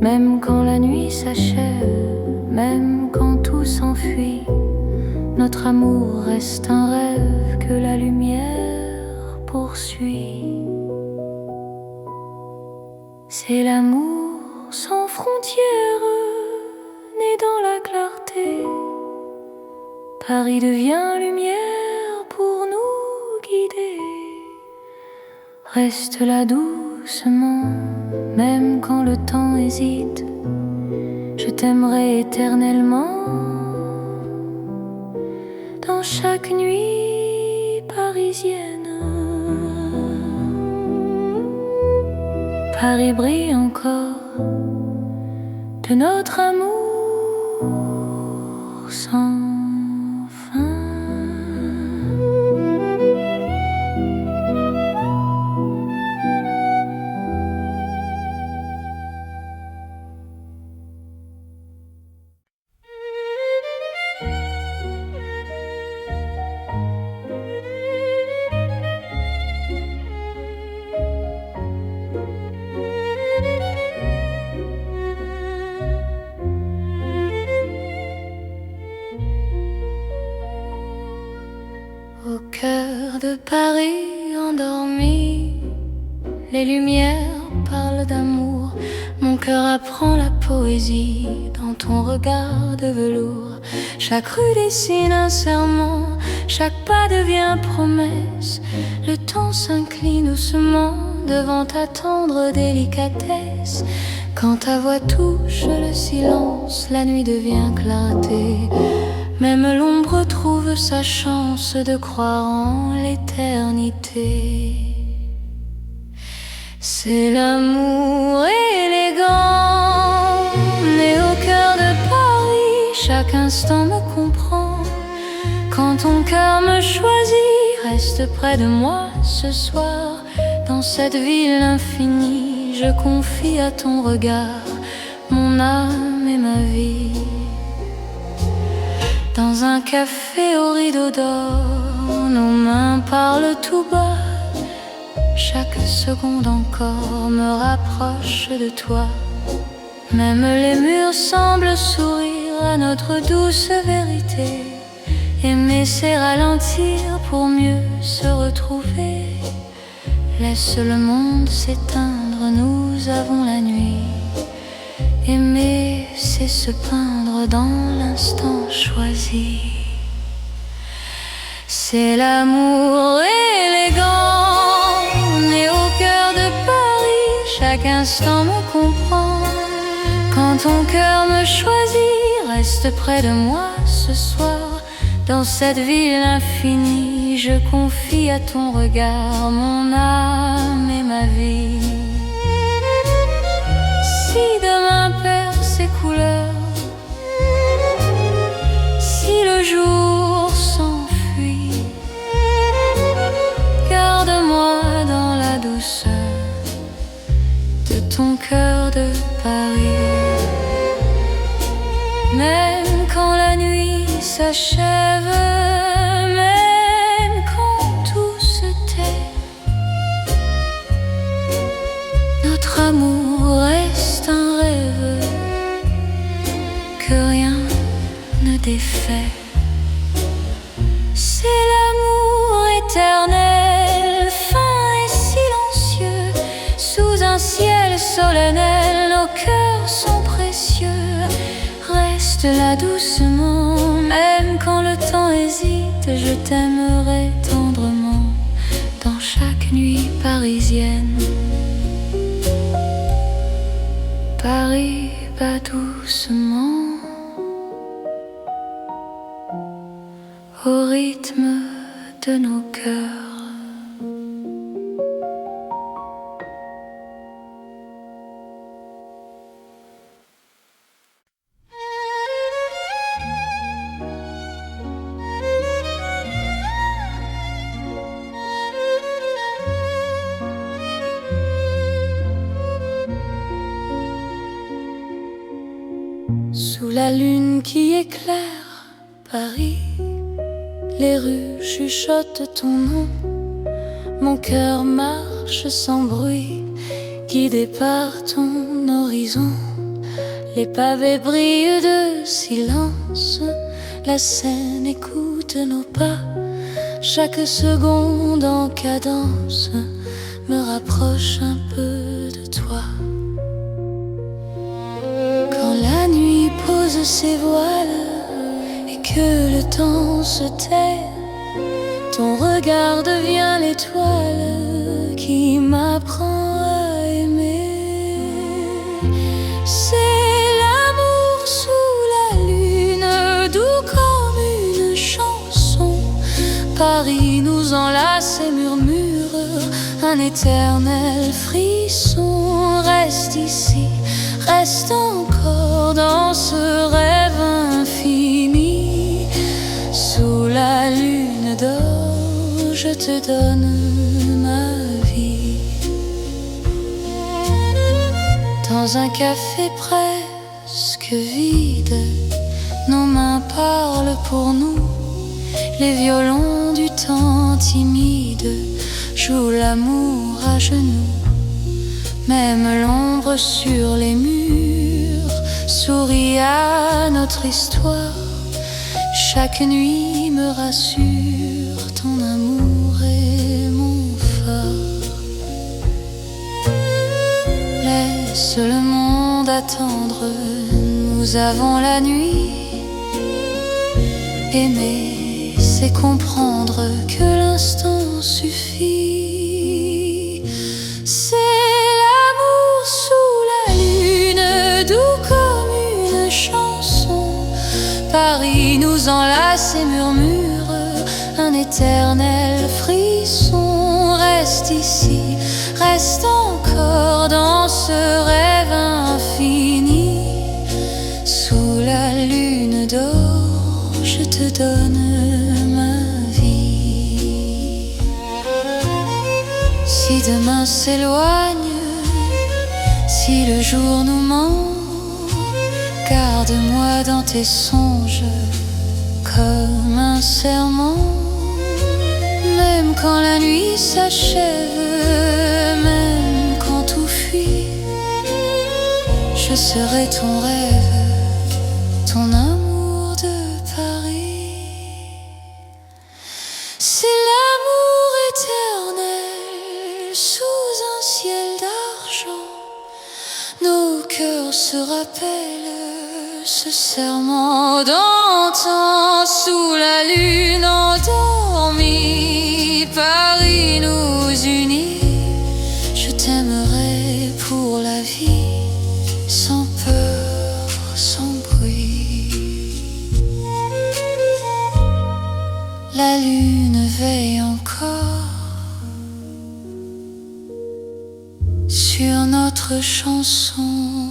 Même quand la nuit s'achève, même quand tout s'enfuit, notre amour reste un rêve que la lumière poursuit. C'est l'amour sans frontières, né dans la clarté. Paris devient lumière pour nous guider. Reste là doucement, doucement, même quand le temps hésite. Je t'aimerai éternellement, dans chaque nuit parisienne. Paris brille encore de notre amour sans fin. Au cœur de Paris endormi, les lumières parlent d'amour. Mon cœur apprend la poésie dans ton regard de velours. Chaque rue dessine un serment, chaque pas devient promesse. Le temps s'incline doucement devant ta tendre délicatesse. Quand ta voix touche le silence, la nuit devient clarté. Même l'ombre trouve sa chance de croire en l'éternité. C'est l'amour élégant, né au cœur de Paris. Chaque instant me comprend. Quand ton cœur me choisit, reste près de moi ce soir. Dans cette ville infinie, je confie à ton regard mon âme et ma vie. Dans un café au rideau d'or, nos mains parlent tout bas. Chaque seconde encore me rapproche de toi. Même les murs semblent sourire à notre douce vérité. Aimer c'est ralentir pour mieux se retrouver. Laisse le monde s'éteindre, nous avons la nuit. Aimer, c'est se peindre dans l'instant choisi. C'est l'amour élégant, né au cœur de Paris. Chaque instant me comprend. Quand ton cœur me choisit, reste près de moi ce soir. Dans cette ville infinie, je confie à ton regard mon âme et ma vie. Si demain perd ses couleurs, si le jour s'enfuit, garde-moi dans la douceur de ton cœur de Paris. Même quand la nuit s'achève, même quand tout se tait, notre amour reste un rêve que rien ne défait. C'est l'amour éternel, fin et silencieux. Sous un ciel solennel, nos cœurs sont précieux. Reste là doucement, même quand le temps hésite. Je t'aimerai tendrement dans chaque nuit parisienne. Paris bat doucement au rythme de nos cœurs. Sous la lune qui éclaire Paris, les rues chuchotent ton nom. Mon cœur marche sans bruit, guidé par ton horizon. Les pavés brillent de silence, la Seine écoute nos pas. Chaque seconde en cadence me rapproche un peu de toi. Quand la nuit pose ses voiles et que le temps se tait, ton regard devient l'étoile qui m'apprend à un éternel frisson. Reste ici, reste encore dans ce rêve infini. Sous la lune d'or, je te donne ma vie. Dans un café presque vide, nos mains parlent pour nous. Les violons du temps timide jouent l'amour à genoux. Même l'ombre sur les murs sourit à notre histoire. Chaque nuit me rassure, ton amour est mon phare. Laisse le monde attendre, nous avons la nuit. Aimer, c'est comprendre que l'instant suffit. C'est l'amour sous la lune, doux comme une chanson. Paris nous enlace et murmure un éternel frisson. Reste ici, reste encore dans ce rêve infini. Sous la lune d'or, je te donne ma vie. Si demain s'éloigne, si le jour nous ment, garde-moi dans tes songes comme un serment. Même quand la nuit s'achève, même quand tout fuit, je serai ton rêve, ton amour de Paris. C'est l'amour éternel sous un ciel d'argent. Nos cœurs se rappellent ce serment d'antan. Sous la lune endormie, Paris nous unit. Je t'aimerai pour la vie, sans peur, sans bruit. La lune veille encore sur notre chanson.